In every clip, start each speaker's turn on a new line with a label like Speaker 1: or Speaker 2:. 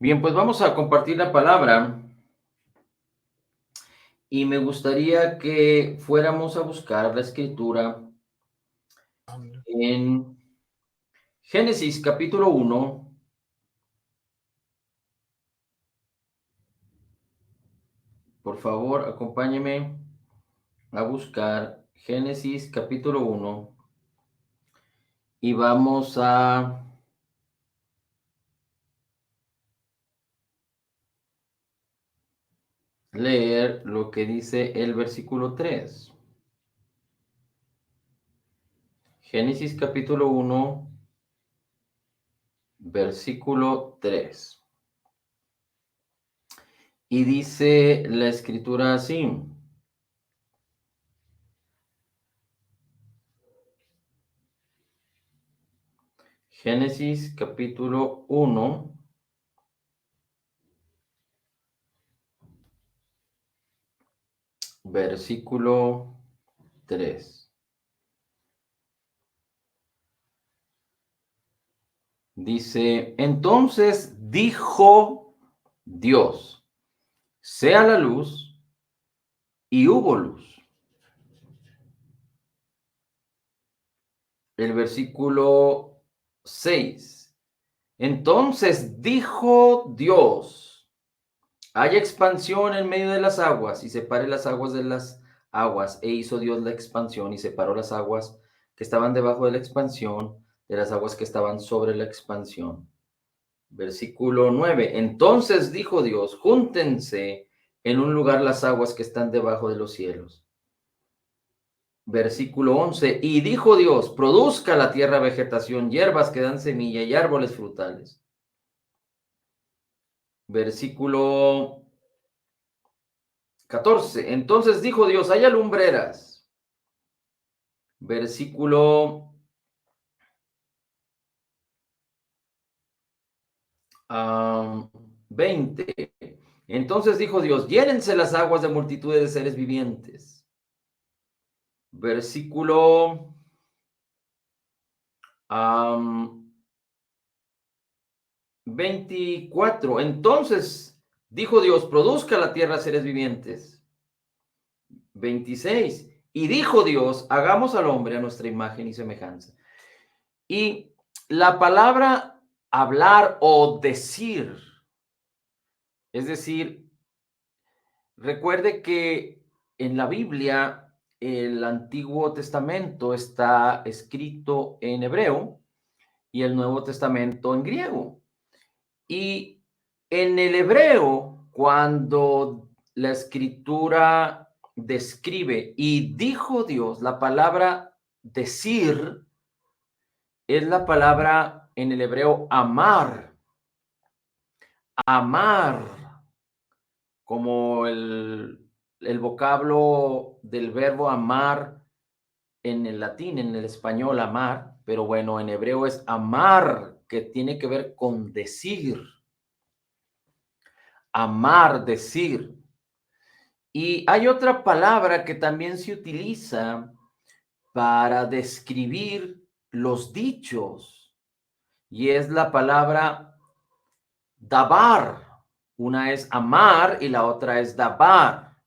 Speaker 1: Bien, pues vamos a compartir la palabra y me gustaría que fuéramos a buscar la escritura en Génesis capítulo 1. Por favor, acompáñeme a buscar Génesis capítulo 1 y vamos a leer lo que dice el versículo 3. Génesis capítulo 1, versículo 3. Y dice la escritura así. Génesis capítulo 1, versículo 3. Dice, entonces dijo Dios, sea la luz, y hubo luz. El versículo 6. Entonces dijo Dios, haya expansión en medio de las aguas, y separe las aguas de las aguas. E hizo Dios la expansión y separó las aguas que estaban debajo de la expansión de las aguas que estaban sobre la expansión. Versículo 9. Entonces dijo Dios, júntense en un lugar las aguas que están debajo de los cielos. Versículo 11. Y dijo Dios, produzca la tierra vegetación, hierbas que dan semilla y árboles frutales. Versículo 14. Entonces dijo Dios, haya lumbreras. Versículo 20. Entonces dijo Dios, llénense las aguas de multitudes de seres vivientes. Versículo 24. Entonces dijo Dios, produzca la tierra seres vivientes. 26. Y dijo Dios, hagamos al hombre a nuestra imagen y semejanza. Y la palabra hablar o decir, es decir, recuerde que en la Biblia el Antiguo Testamento está escrito en hebreo y el Nuevo Testamento en griego. Y en el hebreo, cuando la escritura describe y dijo Dios, la palabra decir es la palabra en el hebreo amar. Amar, como el vocablo del verbo amar en el latín, en el español amar, pero bueno, en hebreo es amar, que tiene que ver con decir. Amar, decir. Y hay otra palabra que también se utiliza para describir los dichos, y es la palabra dabar. Una es amar y la otra es dabar.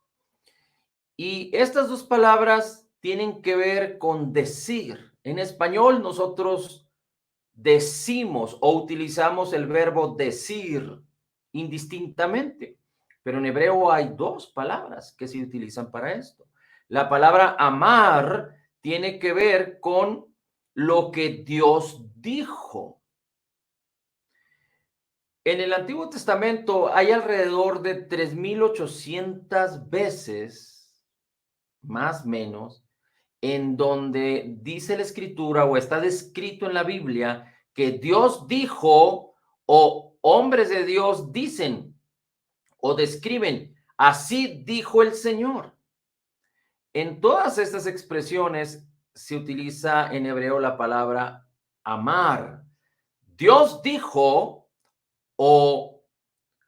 Speaker 1: Y estas dos palabras tienen que ver con decir. En español nosotros decimos o utilizamos el verbo decir indistintamente, pero en hebreo hay dos palabras que se utilizan para esto. La palabra amar tiene que ver con lo que Dios dijo. En el Antiguo Testamento hay alrededor de 3,800 veces, más o menos, en donde dice la escritura o está descrito en la Biblia que Dios dijo o hombres de Dios dicen o describen, así dijo el Señor. En todas estas expresiones se utiliza en hebreo la palabra amar. Dios dijo, o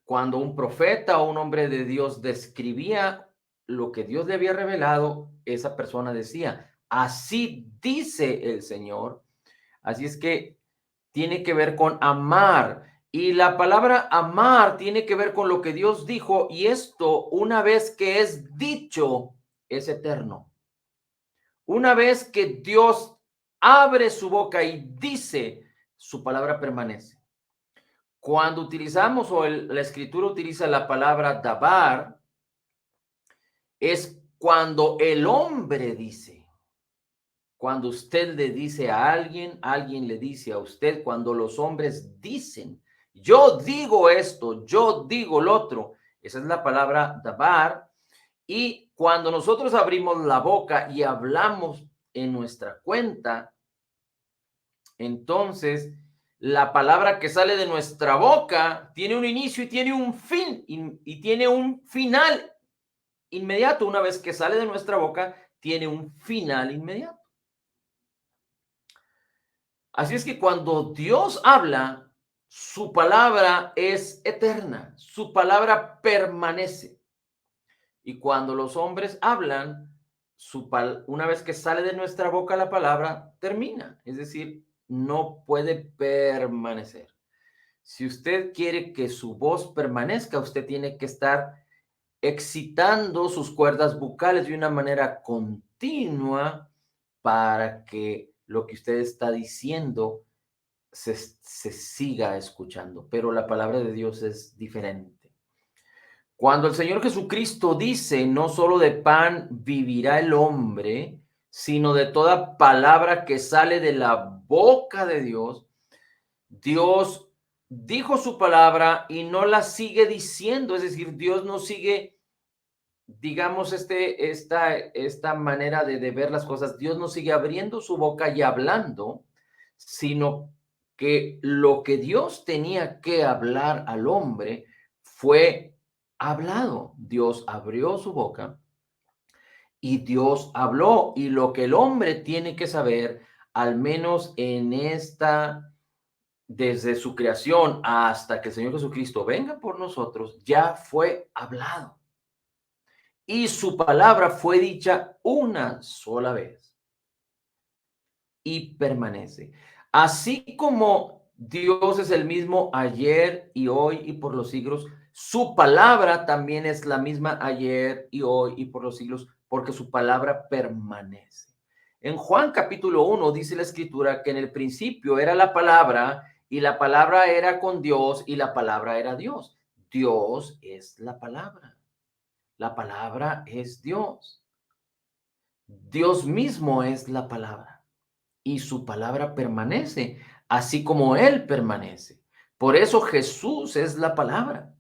Speaker 1: cuando un profeta o un hombre de Dios describía lo que Dios le había revelado, esa persona decía, así dice el Señor. Así es que tiene que ver con amar. Y la palabra amar tiene que ver con lo que Dios dijo, y esto, una vez que es dicho, es eterno. Una vez que Dios abre su boca y dice, su palabra permanece. Cuando utilizamos la escritura utiliza la palabra dabar, es cuando el hombre dice. Cuando usted le dice a alguien, alguien le dice a usted. Cuando los hombres dicen, yo digo esto, yo digo lo otro. Esa es la palabra dabar. Y cuando nosotros abrimos la boca y hablamos en nuestra cuenta, entonces la palabra que sale de nuestra boca tiene un inicio y tiene un fin y tiene un final inmediato. Una vez que sale de nuestra boca, tiene un final inmediato. Así es que cuando Dios habla, su palabra es eterna, su palabra permanece. Y cuando los hombres hablan, una vez que sale de nuestra boca la palabra, termina. Es decir, no puede permanecer. Si usted quiere que su voz permanezca, usted tiene que estar excitando sus cuerdas bucales de una manera continua para que lo que usted está diciendo se siga escuchando. Pero la palabra de Dios es diferente. Cuando el Señor Jesucristo dice, no solo de pan vivirá el hombre, sino de toda palabra que sale de la boca de Dios, Dios dijo su palabra y no la sigue diciendo. Es decir, Dios no sigue, digamos, esta manera de ver las cosas. Dios no sigue abriendo su boca y hablando, sino que lo que Dios tenía que hablar al hombre fue hablado. Dios abrió su boca y Dios habló. Y lo que el hombre tiene que saber, al menos desde su creación hasta que el Señor Jesucristo venga por nosotros, ya fue hablado. Y su palabra fue dicha una sola vez y permanece. Así como Dios es el mismo ayer y hoy y por los siglos, su palabra también es la misma ayer y hoy y por los siglos, porque su palabra permanece. En Juan capítulo 1 dice la escritura que en el principio era la palabra y la palabra era con Dios y la palabra era Dios. Dios es la palabra. La palabra es Dios. Dios mismo es la palabra y su palabra permanece, así como Él permanece. Por eso Jesús es la palabra.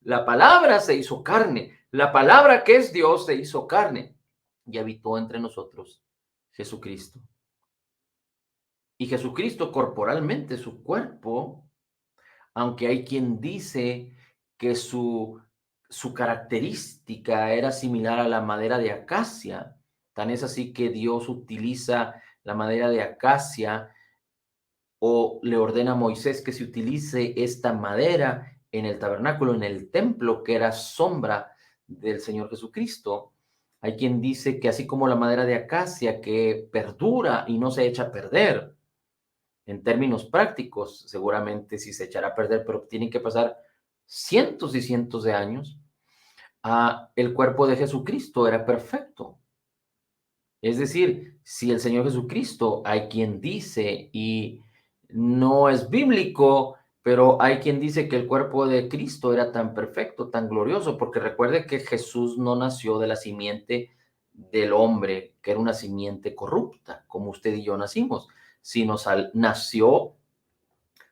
Speaker 1: La palabra se hizo carne. La palabra que es Dios se hizo carne y habitó entre nosotros Jesucristo. Y Jesucristo corporalmente, su cuerpo, aunque hay quien dice que su característica era similar a la madera de acacia, tan es así que Dios utiliza la madera de acacia o le ordena a Moisés que se utilice esta madera en el tabernáculo, en el templo, que era sombra del Señor Jesucristo. Hay quien dice que así como la madera de acacia que perdura y no se echa a perder, en términos prácticos, seguramente sí se echará a perder, pero tienen que pasar cientos y cientos de años. El cuerpo de Jesucristo era perfecto. Es decir, si el Señor Jesucristo, hay quien dice, y no es bíblico, pero hay quien dice que el cuerpo de Cristo era tan perfecto, tan glorioso, porque recuerde que Jesús no nació de la simiente del hombre, que era una simiente corrupta, como usted y yo nacimos, sino nació,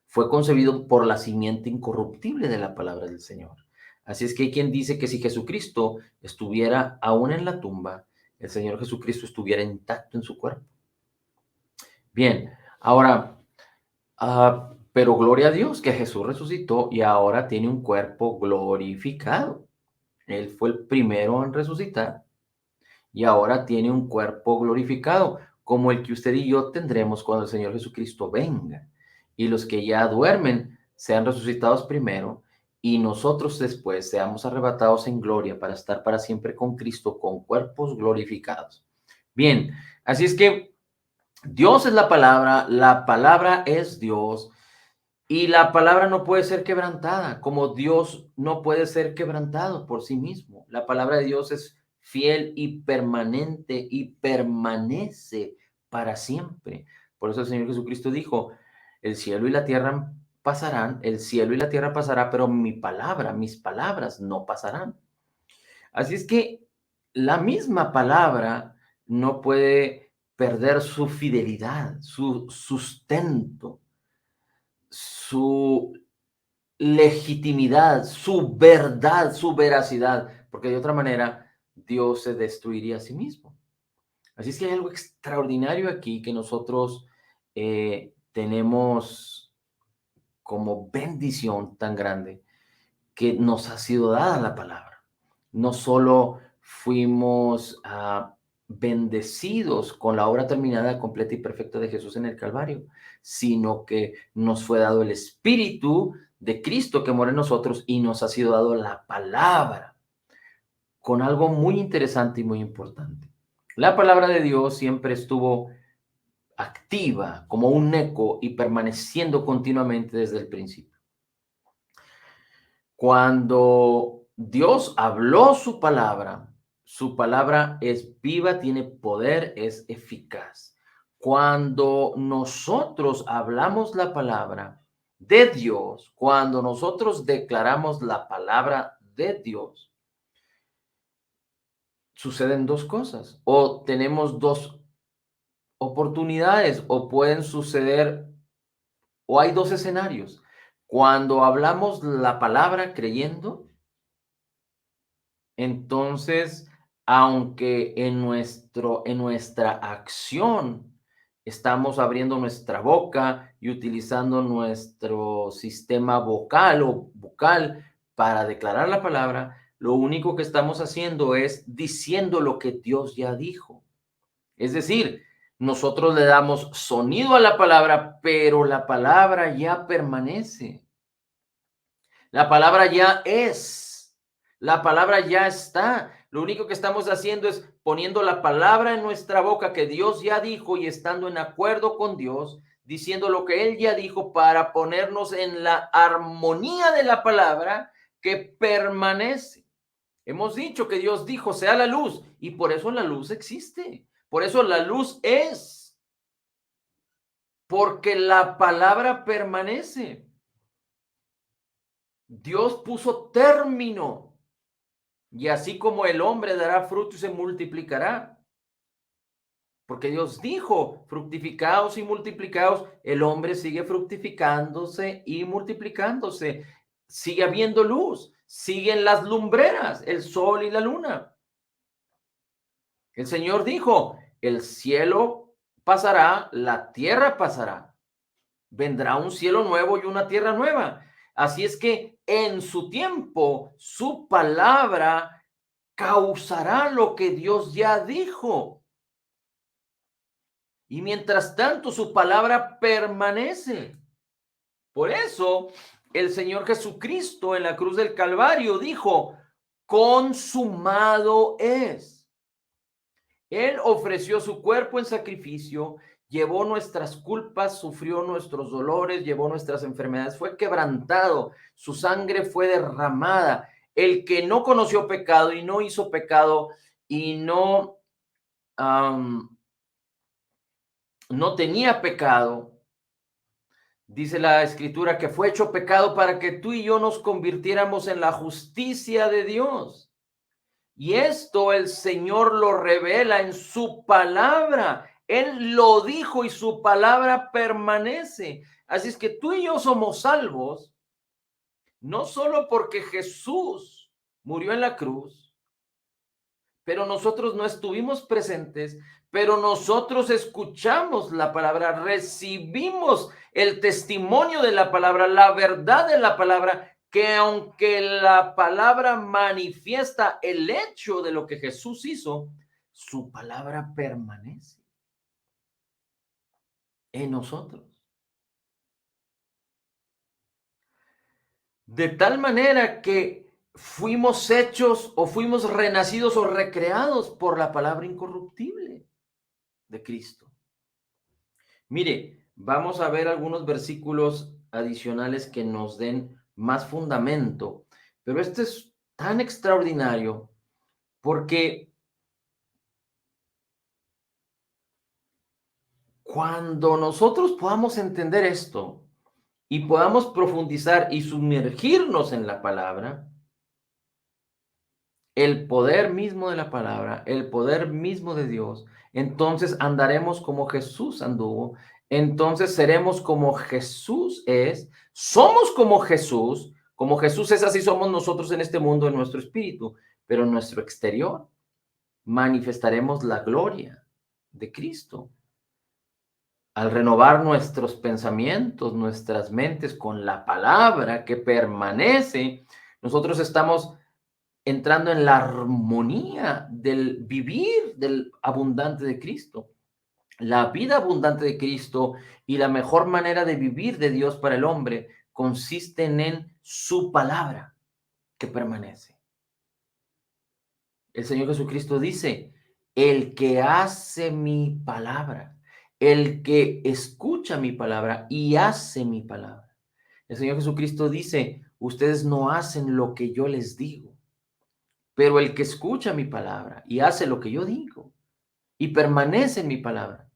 Speaker 1: fue concebido por la simiente incorruptible de la palabra del Señor. Así es que hay quien dice que si Jesucristo estuviera aún en la tumba, el Señor Jesucristo estuviera intacto en su cuerpo. Bien, ahora, pero gloria a Dios que Jesús resucitó y ahora tiene un cuerpo glorificado. Él fue el primero en resucitar y ahora tiene un cuerpo glorificado, como el que usted y yo tendremos cuando el Señor Jesucristo venga. Y los que ya duermen sean resucitados primero y nosotros después seamos arrebatados en gloria para estar para siempre con Cristo con cuerpos glorificados. Bien, así es que Dios es la palabra es Dios Y la palabra no puede ser quebrantada, como Dios no puede ser quebrantado por sí mismo. La palabra de Dios es fiel y permanente y permanece para siempre. Por eso el Señor Jesucristo dijo, el cielo y la tierra pasarán, el cielo y la tierra pasará, pero mi palabra, mis palabras no pasarán. Así es que la misma palabra no puede perder su fidelidad, su sustento, su legitimidad, su verdad, su veracidad, porque de otra manera Dios se destruiría a sí mismo. Así es que hay algo extraordinario aquí que nosotros tenemos como bendición tan grande que nos ha sido dada la palabra. No solo fuimos bendecidos con la obra terminada, completa y perfecta de Jesús en el Calvario, sino que nos fue dado el Espíritu de Cristo que mora en nosotros y nos ha sido dado la palabra, con algo muy interesante y muy importante. La palabra de Dios siempre estuvo activa como un eco y permaneciendo continuamente desde el principio. Cuando Dios habló su palabra es viva, tiene poder, es eficaz. Cuando nosotros hablamos la palabra de Dios, cuando nosotros declaramos la palabra de Dios, suceden dos cosas. O tenemos dos oportunidades, o pueden suceder, o hay dos escenarios. Cuando hablamos la palabra creyendo, entonces, aunque en nuestra acción estamos abriendo nuestra boca y utilizando nuestro sistema vocal o bucal para declarar la palabra, lo único que estamos haciendo es diciendo lo que Dios ya dijo. Es decir, nosotros le damos sonido a la palabra, pero la palabra ya permanece. La palabra ya es, la palabra ya está. Lo único que estamos haciendo es poniendo la palabra en nuestra boca que Dios ya dijo y estando en acuerdo con Dios, diciendo lo que Él ya dijo para ponernos en la armonía de la palabra que permanece. Hemos dicho que Dios dijo, sea la luz, y por eso la luz existe. Por eso la luz es, porque la palabra permanece. Dios puso término. Y así como el hombre dará fruto y se multiplicará, porque Dios dijo, fructificaos y multiplicaos, el hombre sigue fructificándose y multiplicándose, sigue habiendo luz, siguen las lumbreras, el sol y la luna. El Señor dijo, el cielo pasará, la tierra pasará, vendrá un cielo nuevo y una tierra nueva. Así es que en su tiempo, su palabra causará lo que Dios ya dijo. Y mientras tanto, su palabra permanece. Por eso, el Señor Jesucristo en la cruz del Calvario dijo, consumado es. Él ofreció su cuerpo en sacrificio, llevó nuestras culpas, sufrió nuestros dolores, llevó nuestras enfermedades, fue quebrantado, su sangre fue derramada. El que no conoció pecado y no hizo pecado y no tenía pecado, dice la escritura que fue hecho pecado para que tú y yo nos convirtiéramos en la justicia de Dios. Y esto el Señor lo revela en su palabra. Él lo dijo y su palabra permanece. Así es que tú y yo somos salvos, no solo porque Jesús murió en la cruz, pero nosotros no estuvimos presentes, pero nosotros escuchamos la palabra, recibimos el testimonio de la palabra, la verdad de la palabra, que aunque la palabra manifiesta el hecho de lo que Jesús hizo, su palabra permanece en nosotros. De tal manera que fuimos hechos o fuimos renacidos o recreados por la palabra incorruptible de Cristo. Mire, vamos a ver algunos versículos adicionales que nos den más fundamento, pero este es tan extraordinario porque cuando nosotros podamos entender esto y podamos profundizar y sumergirnos en la palabra, el poder mismo de la palabra, el poder mismo de Dios, entonces andaremos como Jesús anduvo, entonces seremos como Jesús es, somos como Jesús es, así somos nosotros en este mundo, en nuestro espíritu, pero en nuestro exterior manifestaremos la gloria de Cristo. Al renovar nuestros pensamientos, nuestras mentes con la palabra que permanece, nosotros estamos entrando en la armonía del vivir del abundante de Cristo. La vida abundante de Cristo y la mejor manera de vivir de Dios para el hombre consisten en su palabra que permanece. El Señor Jesucristo dice, el que hace mi palabra, el que escucha mi palabra y hace mi palabra. El Señor Jesucristo dice, ustedes no hacen lo que yo les digo, pero el que escucha mi palabra y hace lo que yo digo y permanece en mi palabra,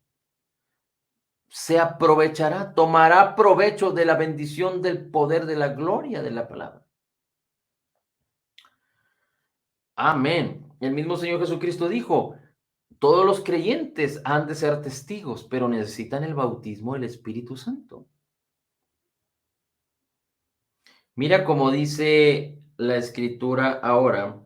Speaker 1: se aprovechará, tomará provecho de la bendición del poder de la gloria de la palabra. Amén. El mismo Señor Jesucristo dijo, todos los creyentes han de ser testigos, pero necesitan el bautismo del Espíritu Santo. Mira cómo dice la escritura ahora.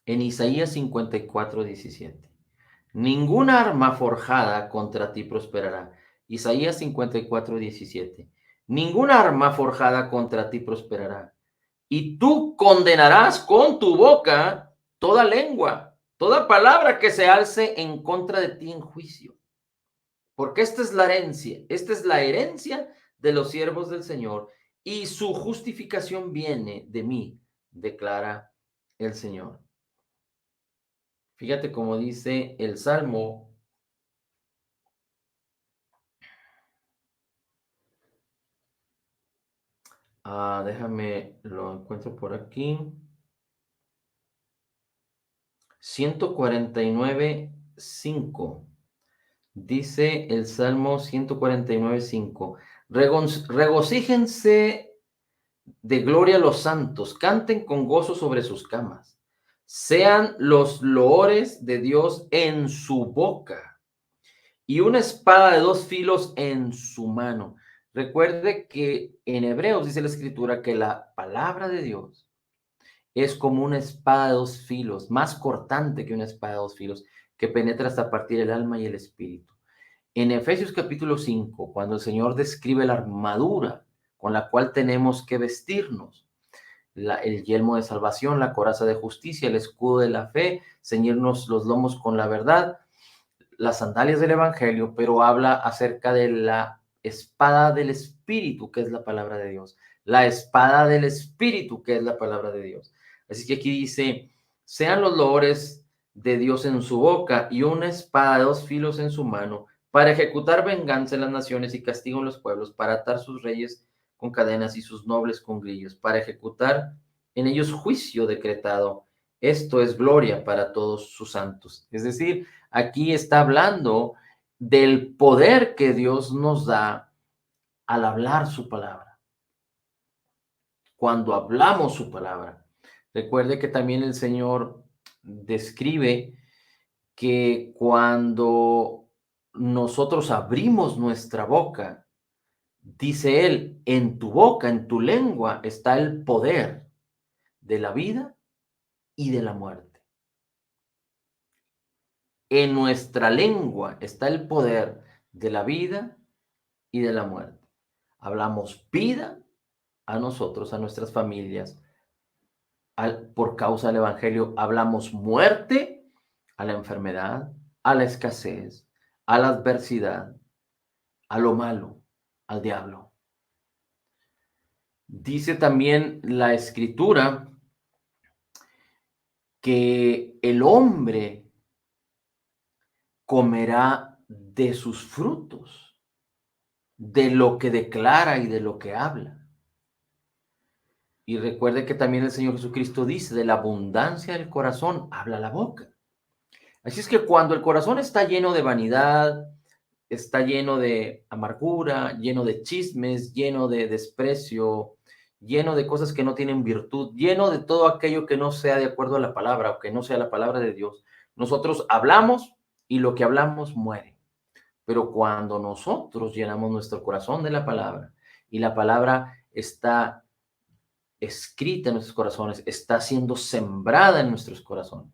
Speaker 1: En Isaías 54:17. Ninguna arma forjada contra ti prosperará. Isaías 54:17. Ninguna arma forjada contra ti prosperará. Y tú condenarás con tu boca toda lengua, toda palabra que se alce en contra de ti en juicio. Porque esta es la herencia de los siervos del Señor, y su justificación viene de mí, declara el Señor. Fíjate cómo dice el Salmo. Déjame, lo encuentro por aquí. 149:5. Dice el Salmo 149:5. Regocíjense de gloria los santos, canten con gozo sobre sus camas. Sean los loores de Dios en su boca y una espada de dos filos en su mano. Recuerde que en Hebreos dice la escritura que la palabra de Dios es como una espada de dos filos, más cortante que una espada de dos filos, que penetra hasta partir el alma y el espíritu. En Efesios capítulo 5, cuando el Señor describe la armadura con la cual tenemos que vestirnos, el yelmo de salvación, la coraza de justicia, el escudo de la fe, ceñirnos los lomos con la verdad, las sandalias del evangelio, pero habla acerca de la espada del espíritu, que es la palabra de Dios. La espada del espíritu, que es la palabra de Dios. Así que aquí dice, sean los loores de Dios en su boca y una espada de dos filos en su mano, para ejecutar venganza en las naciones y castigo en los pueblos, para atar sus reyes con cadenas y sus nobles con grillos, para ejecutar en ellos juicio decretado. Esto es gloria para todos sus santos. Es decir, aquí está hablando del poder que Dios nos da al hablar su palabra. Cuando hablamos su palabra. Recuerde que también el Señor describe que cuando nosotros abrimos nuestra boca, dice Él, en tu boca, en tu lengua está el poder de la vida y de la muerte. En nuestra lengua está el poder de la vida y de la muerte. Hablamos vida a nosotros, a nuestras familias, por causa del Evangelio. Hablamos muerte a la enfermedad, a la escasez, a la adversidad, a lo malo, al diablo. Dice también la Escritura que el hombre comerá de sus frutos, de lo que declara y de lo que habla. Y recuerde que también el Señor Jesucristo dice, de la abundancia del corazón habla la boca. Así es que cuando el corazón está lleno de vanidad, está lleno de amargura, lleno de chismes, lleno de desprecio, lleno de cosas que no tienen virtud, lleno de todo aquello que no sea de acuerdo a la palabra o que no sea la palabra de Dios, nosotros hablamos y lo que hablamos muere. Pero cuando nosotros llenamos nuestro corazón de la palabra y la palabra está escrita en nuestros corazones, está siendo sembrada en nuestros corazones,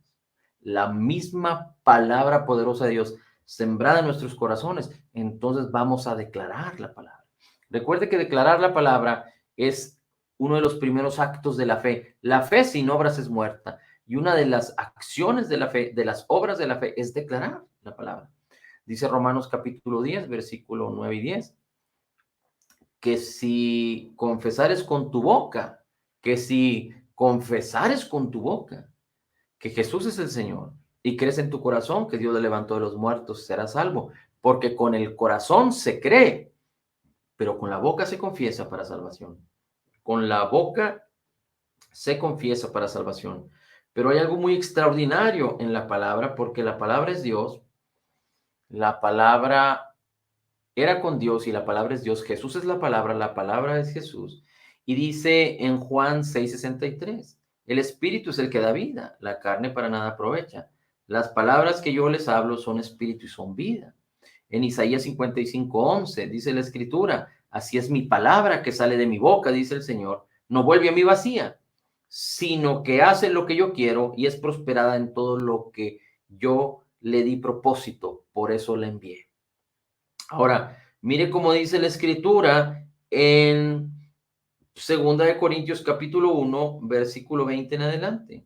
Speaker 1: la misma palabra poderosa de Dios sembrada en nuestros corazones, entonces vamos a declarar la palabra. Recuerde que declarar la palabra es uno de los primeros actos de la fe. La fe sin obras es muerta. Y una de las acciones de la fe, de las obras de la fe, es declarar la palabra. Dice Romanos capítulo 10, versículo 9 y 10, que si confesares con tu boca, que si confesares con tu boca que Jesús es el Señor y crees en tu corazón que Dios le levantó de los muertos, serás salvo, porque con el corazón se cree, pero con la boca se confiesa para salvación. Con la boca se confiesa para salvación. Pero hay algo muy extraordinario en la palabra, porque la palabra es Dios, la palabra era con Dios y la palabra es Dios. Jesús es la palabra es Jesús. Y dice en Juan 6:63, el espíritu es el que da vida, la carne para nada aprovecha. Las palabras que yo les hablo son espíritu y son vida. En Isaías 55:11 dice la escritura, así es mi palabra que sale de mi boca, dice el Señor, no vuelve a mí vacía, sino que hace lo que yo quiero y es prosperada en todo lo que yo le di propósito, por eso la envié. Ahora, mire cómo dice la escritura en Segunda de Corintios capítulo 1, versículo 20 en adelante.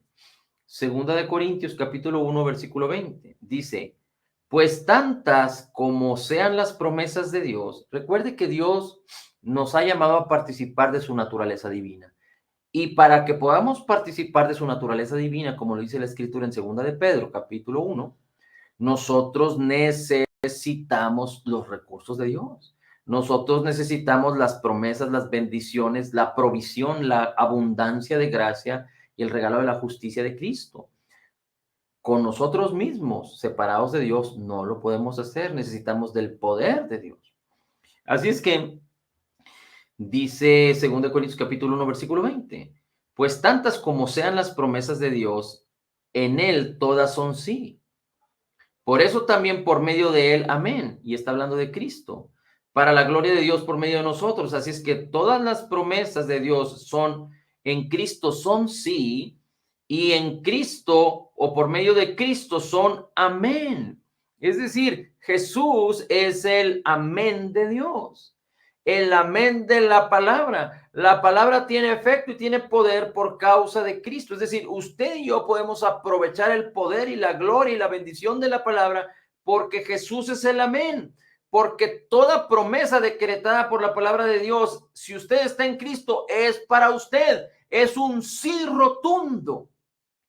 Speaker 1: Segunda de Corintios capítulo 1, versículo 20. Dice, pues tantas como sean las promesas de Dios, recuerde que Dios nos ha llamado a participar de su naturaleza divina. Y para que podamos participar de su naturaleza divina, como lo dice la escritura en Segunda de Pedro capítulo 1, nosotros necesitamos los recursos de Dios. Nosotros necesitamos las promesas, las bendiciones, la provisión, la abundancia de gracia y el regalo de la justicia de Cristo. Con nosotros mismos, separados de Dios, no lo podemos hacer. Necesitamos del poder de Dios. Así es que dice 2 Corintios capítulo 1, versículo 20. Pues tantas como sean las promesas de Dios, en él todas son sí. Por eso también por medio de él, amén. Y está hablando de Cristo, para la gloria de Dios por medio de nosotros. Así es que todas las promesas de Dios son en Cristo, son sí, y en Cristo o por medio de Cristo son amén. Es decir, Jesús es el amén de Dios, el amén de la palabra. La palabra tiene efecto y tiene poder por causa de Cristo. Es decir, usted y yo podemos aprovechar el poder y la gloria y la bendición de la palabra porque Jesús es el amén. Porque toda promesa decretada por la palabra de Dios, si usted está en Cristo, es para usted. Es un sí rotundo.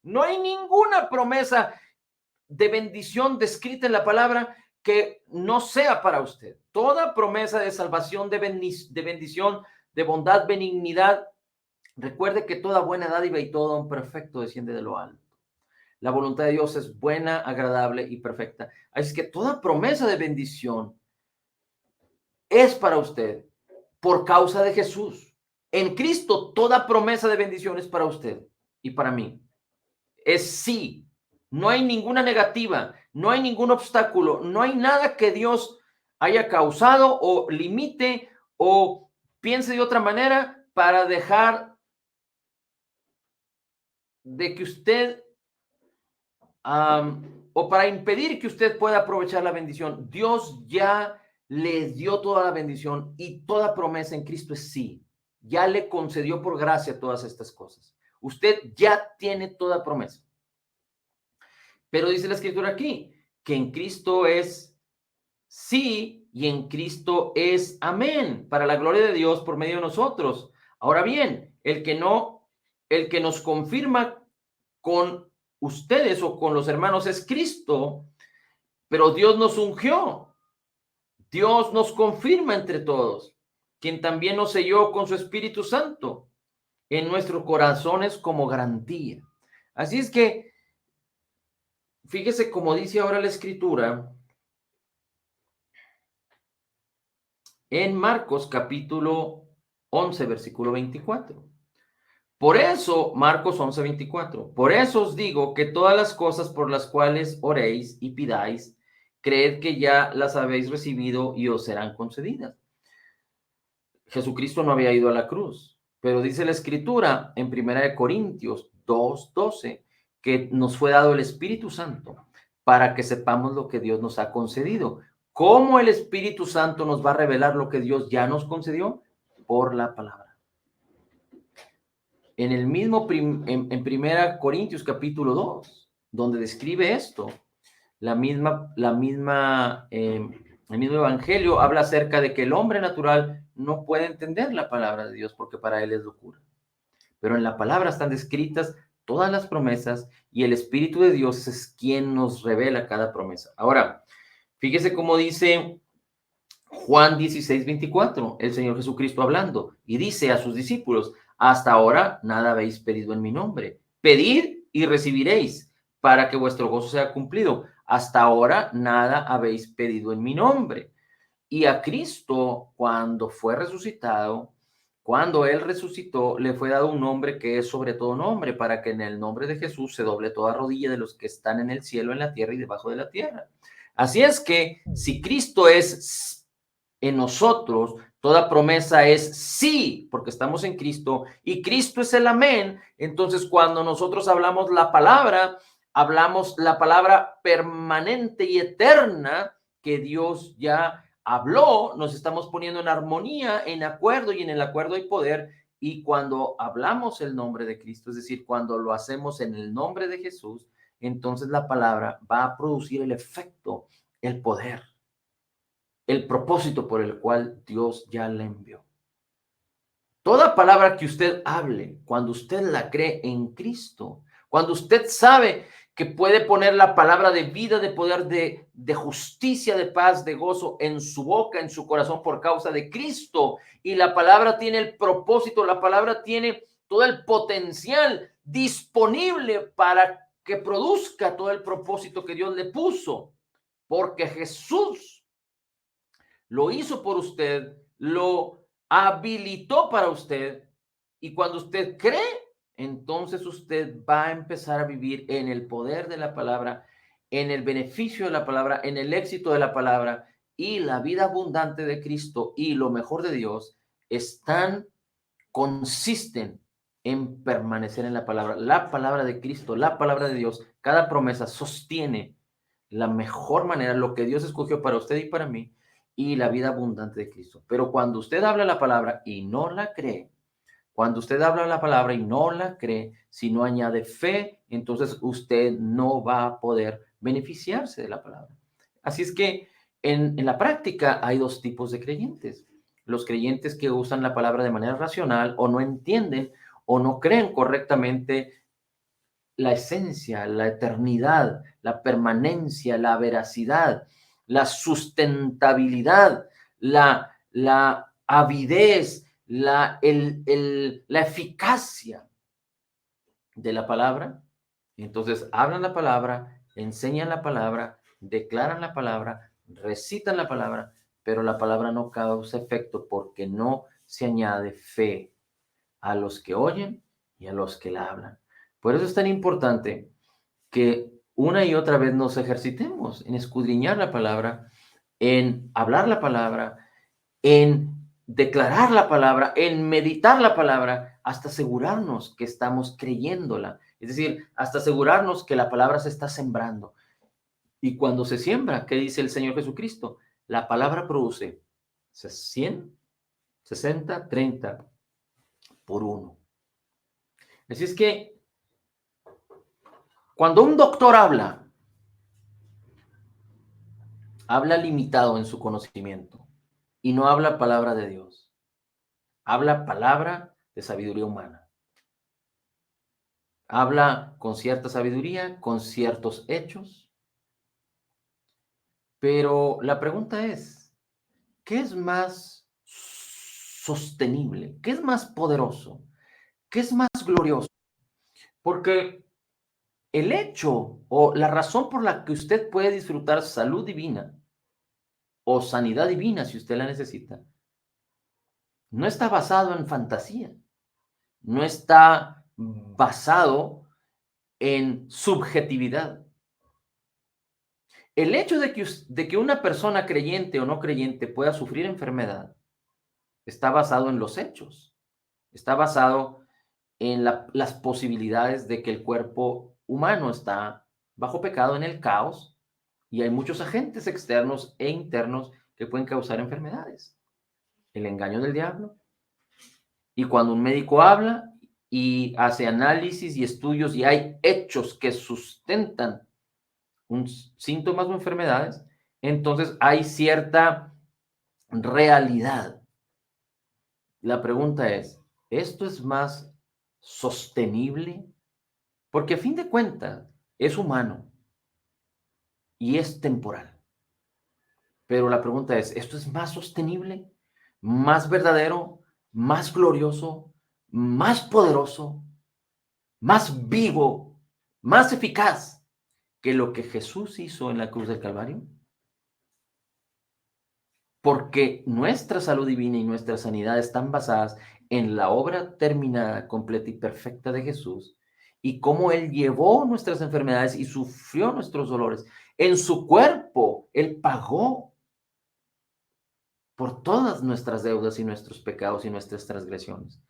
Speaker 1: No hay ninguna promesa de bendición descrita en la palabra que no sea para usted. Toda promesa de salvación, de bendición, de bondad, benignidad. Recuerde que toda buena dádiva y todo don perfecto desciende de lo alto. La voluntad de Dios es buena, agradable y perfecta. Así que toda promesa de bendición es para usted por causa de Jesús. En Cristo toda promesa de bendición es para usted y para mí. Es sí. No hay ninguna negativa, no hay ningún obstáculo, no hay nada que Dios haya causado o limite o piense de otra manera para dejar de que usted o para impedir que usted pueda aprovechar la bendición. Dios ya le dio toda la bendición y toda promesa en Cristo es sí. Ya le concedió por gracia todas estas cosas. Usted ya tiene toda promesa. Pero dice la escritura aquí que en Cristo es sí y en Cristo es amén para la gloria de Dios por medio de nosotros. Ahora bien, el que nos confirma con ustedes o con los hermanos es Cristo, pero Dios nos ungió, Dios nos confirma entre todos, quien también nos selló con su Espíritu Santo en nuestros corazones como garantía. Así es que, fíjese como dice ahora la Escritura en Marcos capítulo 11, versículo 24. Por eso, Marcos 11, 24, por eso os digo que todas las cosas por las cuales oréis y pidáis, creed que ya las habéis recibido y os serán concedidas. Jesucristo no había ido a la cruz, pero dice la Escritura en 1 Corintios 2, 12, que nos fue dado el Espíritu Santo para que sepamos lo que Dios nos ha concedido. ¿Cómo el Espíritu Santo nos va a revelar lo que Dios ya nos concedió? Por la palabra. En el mismo, en 1 Corintios capítulo 2, donde describe esto, el mismo evangelio habla acerca de que el hombre natural no puede entender la palabra de Dios porque para él es locura. Pero en la palabra están descritas todas las promesas y el Espíritu de Dios es quien nos revela cada promesa. Ahora, fíjese cómo dice Juan 16, 24, el Señor Jesucristo hablando, y dice a sus discípulos: hasta ahora nada habéis pedido en mi nombre. Pedid y recibiréis, para que vuestro gozo sea cumplido. Hasta ahora nada habéis pedido en mi nombre. Y a Cristo, cuando fue resucitado, cuando Él resucitó, le fue dado un nombre que es sobre todo nombre, para que en el nombre de Jesús se doble toda rodilla de los que están en el cielo, en la tierra y debajo de la tierra. Así es que si Cristo es en nosotros, toda promesa es sí, porque estamos en Cristo, y Cristo es el amén. Entonces, cuando nosotros hablamos la palabra permanente y eterna que Dios ya habló, nos estamos poniendo en armonía, en acuerdo, y en el acuerdo hay poder. Y cuando hablamos el nombre de Cristo, es decir, cuando lo hacemos en el nombre de Jesús, entonces la palabra va a producir el efecto, el poder, el propósito por el cual Dios ya la envió. Toda palabra que usted hable, cuando usted la cree en Cristo, cuando usted sabe que puede poner la palabra de vida, de poder, de justicia, de paz, de gozo en su boca, en su corazón por causa de Cristo, y la palabra tiene el propósito, la palabra tiene todo el potencial disponible para que produzca todo el propósito que Dios le puso, porque Jesús lo hizo por usted, lo habilitó para usted, y cuando usted cree, entonces usted va a empezar a vivir en el poder de la palabra, en el beneficio de la palabra, en el éxito de la palabra, y la vida abundante de Cristo y lo mejor de Dios consisten en permanecer en la palabra de Cristo, la palabra de Dios. Cada promesa sostiene la mejor manera, lo que Dios escogió para usted y para mí, y la vida abundante de Cristo. Pero cuando usted habla la palabra y no la cree, cuando usted habla la palabra y no la cree, si no añade fe, entonces usted no va a poder beneficiarse de la palabra. Así es que en la práctica hay dos tipos de creyentes: los creyentes que usan la palabra de manera racional, o no entienden o no creen correctamente la esencia, la eternidad, la permanencia, la veracidad, la sustentabilidad, la avidez, la eficacia de la palabra. Entonces hablan la palabra, enseñan la palabra, declaran la palabra, recitan la palabra, pero la palabra no causa efecto porque no se añade fe a los que oyen y a los que la hablan. Por eso es tan importante que una y otra vez nos ejercitemos en escudriñar la palabra, en hablar la palabra, en declarar la palabra, en meditar la palabra, hasta asegurarnos que estamos creyéndola. Es decir, hasta asegurarnos que la palabra se está sembrando. Y cuando se siembra, ¿qué dice el Señor Jesucristo? La palabra produce 100, 60, 30 por uno. Así es que cuando un doctor habla limitado en su conocimiento y no habla palabra de Dios, habla palabra de sabiduría humana. Habla con cierta sabiduría, con ciertos hechos, Pero la pregunta es, ¿qué es más sostenible? ¿Qué es más poderoso? ¿Qué es más glorioso? Porque el hecho o la razón por la que usted puede disfrutar salud divina o sanidad divina, si usted la necesita, no está basado en fantasía, no está basado en subjetividad. El hecho de que una persona creyente o no creyente pueda sufrir enfermedad está basado en los hechos, está basado en las posibilidades de que el cuerpo humano está bajo pecado en el caos y hay muchos agentes externos e internos que pueden causar enfermedades. El engaño del diablo. Y cuando un médico habla y hace análisis y estudios y hay hechos que sustentan síntomas o enfermedades, entonces hay cierta realidad. La pregunta es, ¿esto es más sostenible? Porque a fin de cuentas es humano y es temporal. Pero la pregunta es, ¿esto es más sostenible, más verdadero, más glorioso, más poderoso, más vivo, más eficaz que lo que Jesús hizo en la cruz del Calvario? Porque nuestra salud divina y nuestra sanidad están basadas en la obra terminada, completa y perfecta de Jesús y cómo Él llevó nuestras enfermedades y sufrió nuestros dolores. En su cuerpo, Él pagó por todas nuestras deudas y nuestros pecados y nuestras transgresiones.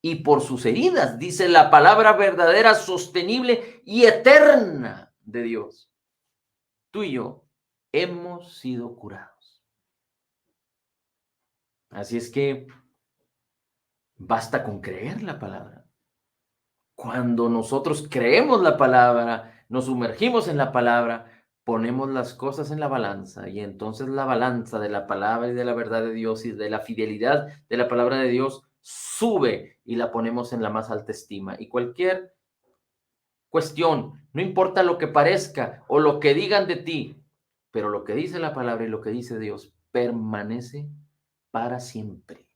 Speaker 1: Y por sus heridas, dice la palabra verdadera, sostenible y eterna de Dios. Tú y yo hemos sido curados. Así es que basta con creer la palabra. Cuando nosotros creemos la palabra, nos sumergimos en la palabra, ponemos las cosas en la balanza y entonces la balanza de la palabra y de la verdad de Dios y de la fidelidad de la palabra de Dios sube y la ponemos en la más alta estima. Y cualquier cuestión, no importa lo que parezca o lo que digan de ti, pero lo que dice la palabra y lo que dice Dios permanece para siempre.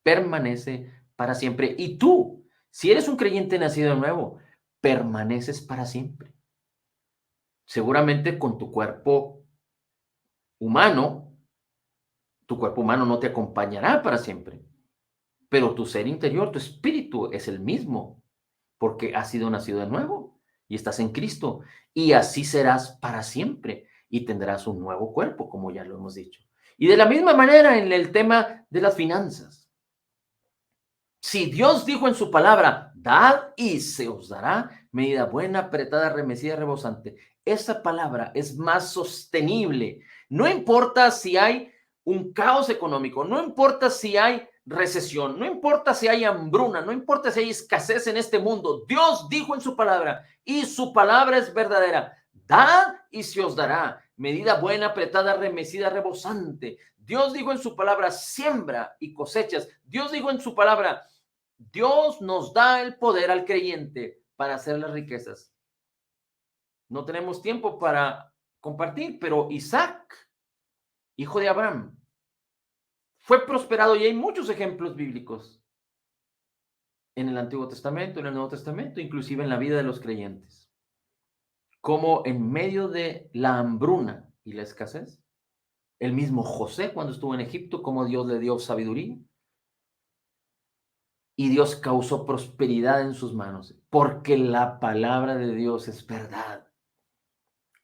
Speaker 1: Permanece para siempre. Y tú, si eres un creyente nacido de nuevo, permaneces para siempre. Seguramente con humano, tu cuerpo humano no te acompañará para siempre, pero tu ser interior, tu espíritu es el mismo, porque has sido nacido de nuevo y estás en Cristo, y así serás para siempre y tendrás un nuevo cuerpo, como ya lo hemos dicho. Y de la misma manera en el tema de las finanzas. Si Dios dijo en su palabra, dad y se os dará, medida buena, apretada, remecida, rebosante. Esa palabra es más sostenible. No importa si hay un caos económico, no importa si hay recesión, no importa si hay hambruna, no importa si hay escasez en este mundo. Dios dijo en su palabra y su palabra es verdadera. Dad y se os dará, medida buena, apretada, remecida, rebosante. Dios dijo en su palabra, siembra y cosechas. Dios dijo en su palabra, Dios nos da el poder al creyente para hacer las riquezas. No tenemos tiempo para compartir, pero Isaac, hijo de Abraham, fue prosperado y hay muchos ejemplos bíblicos en el Antiguo Testamento, en el Nuevo Testamento, inclusive en la vida de los creyentes. Como en medio de la hambruna y la escasez, el mismo José cuando estuvo en Egipto, como Dios le dio sabiduría, y Dios causó prosperidad en sus manos, porque la palabra de Dios es verdad.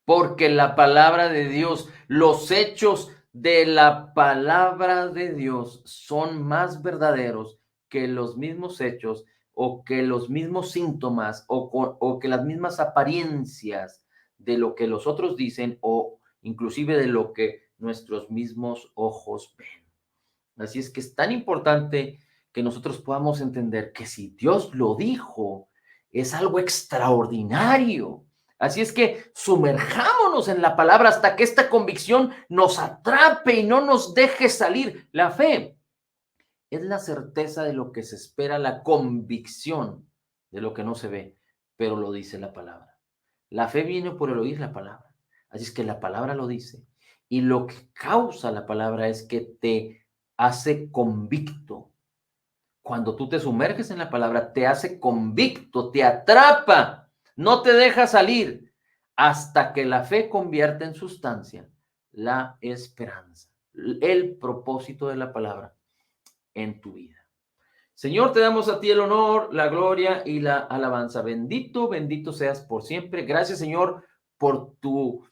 Speaker 1: Porque la palabra de Dios, los hechos de la palabra de Dios son más verdaderos que los mismos hechos o que los mismos síntomas o que las mismas apariencias de lo que los otros dicen o inclusive de lo que nuestros mismos ojos ven. Así es que es tan importante que nosotros podamos entender que si Dios lo dijo, es algo extraordinario. Así es que sumerjámonos en la palabra hasta que esta convicción nos atrape y no nos deje salir. La fe es la certeza de lo que se espera, la convicción de lo que no se ve, pero lo dice la palabra. La fe viene por el oír la palabra. Así es que la palabra lo dice. Y lo que causa la palabra es que te hace convicto. Cuando tú te sumerges en la palabra, te hace convicto, te atrapa, no te deja salir hasta que la fe convierte en sustancia la esperanza, el propósito de la palabra en tu vida. Señor, te damos a ti el honor, la gloria y la alabanza. Bendito, bendito seas por siempre. Gracias, Señor, por tu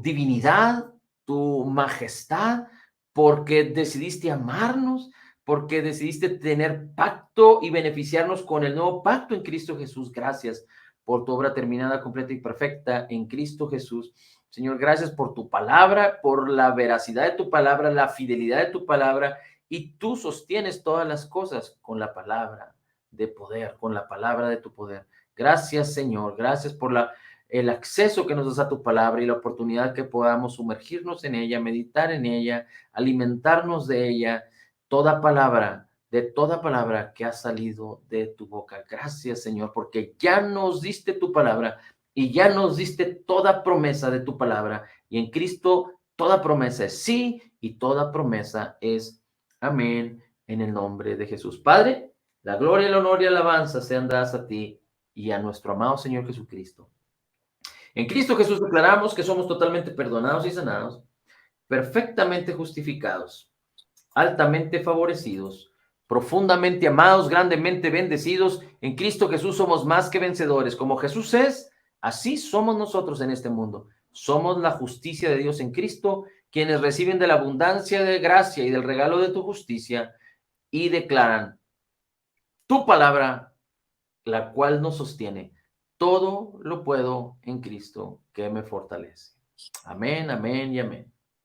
Speaker 1: divinidad, tu majestad, porque decidiste amarnos, porque decidiste tener pacto y beneficiarnos con el nuevo pacto en Cristo Jesús. Gracias por tu obra terminada, completa y perfecta en Cristo Jesús. Señor, gracias por tu palabra, por la veracidad de tu palabra, la fidelidad de tu palabra, y tú sostienes todas las cosas con la palabra de poder, con la palabra de tu poder. Gracias, Señor. Gracias por el acceso que nos das a tu palabra y la oportunidad que podamos sumergirnos en ella, meditar en ella, alimentarnos de ella, de toda palabra que ha salido de tu boca. Gracias, Señor, porque ya nos diste tu palabra y ya nos diste toda promesa de tu palabra, y en Cristo toda promesa es sí y toda promesa es amén, en el nombre de Jesús. Padre, la gloria, el honor y alabanza sean dadas a ti y a nuestro amado Señor Jesucristo. En Cristo Jesús declaramos que somos totalmente perdonados y sanados, perfectamente justificados, altamente favorecidos, profundamente amados, grandemente bendecidos. En Cristo Jesús somos más que vencedores. Como Jesús es, así somos nosotros en este mundo. Somos la justicia de Dios en Cristo, quienes reciben de la abundancia de gracia y del regalo de tu justicia y declaran tu palabra, la cual nos sostiene. Todo lo puedo en Cristo que me fortalece. Amén, amén y amén.